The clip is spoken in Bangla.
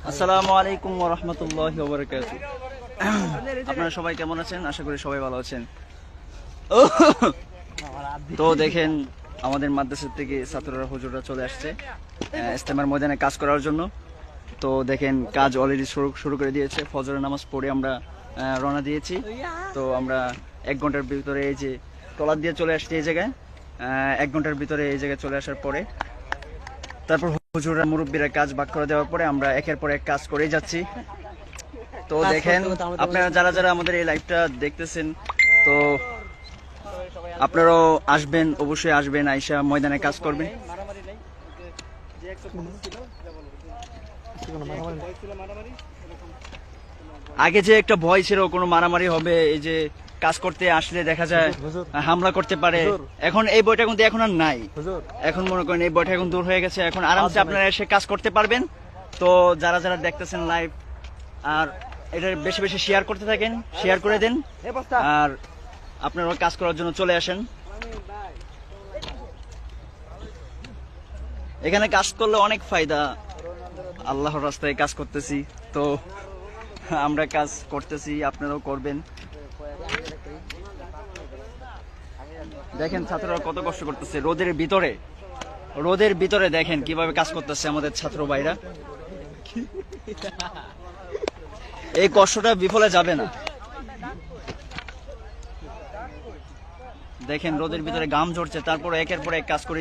আসসালামু আলাইকুম ওয়া রাহমাতুল্লাহি ওয়া বারাকাতুহু। আপনারা সবাই কেমন আছেন? আশা করি সবাই ভালো আছেন। তো দেখেন আমাদের মাদ্রাসা থেকে ছাত্ররা হুজুররা চলে আসছে ইজতেমার ময়দানে কাজ করার জন্য। তো দেখেন কাজ অলরেডি শুরু করে দিয়েছে। ফজরের নামাজ পড়ে আমরা রওনা দিয়েছি। তো আমরা 1 ঘন্টার ভিতরে এই যে ট্রলার দিয়ে চলে আসছি এই জায়গায়। 1 ঘন্টার ভিতরে এই জায়গায় চলে আসার পরে তারপর হুজুররা মুরব্বীরা কাজ ভাগ করে দেওয়ার পরে আমরা একের পর এক কাজ করেই যাচ্ছি। তো দেখেন আপনারা যারা যারা আমাদের এই লাইভটা দেখতেছেন, তো আপনারাও আসবেন, অবশ্যই আসবেন, আইসা ময়দানে কাজ করবেন। আগে যে একটা ভয় ছিল কোনো মারামারি হবে, এই যে কাজ করতে আসলে দেখা যায় হামলা করতে পারে, এখন এই বইটা কিন্তু এখন আর নাই। এখন মনে করেন এই বইটা এখন দূর হয়ে গেছে, এখন আরামসে আপনারা এসে কাজ করতে পারবেন। তো যারা যারা দেখতেছেন লাইভ, আর এটা বেশি বেশি শেয়ার করতে থাকেন, শেয়ার করে দেন, আর আপনারা কাজ করার জন্য চলে আসেন। এখানে কাজ করলে অনেক ফায়দা, আল্লাহর রাস্তায় কাজ করতেছি, তো আমরা কাজ করতেছি, আপনারাও করবেন। দেখেন ছাত্ররা কত কষ্ট করতেছে রোদের ভিতরে দেখেন কিভাবে কাজ করতেছে আমাদের ছাত্র ভাইরা। এই কষ্টটা বিফলে যাবে না। দেখেন রোদের ভিতরে ঘাম ঝরছে, তারপরে একের পর এক কাজ করে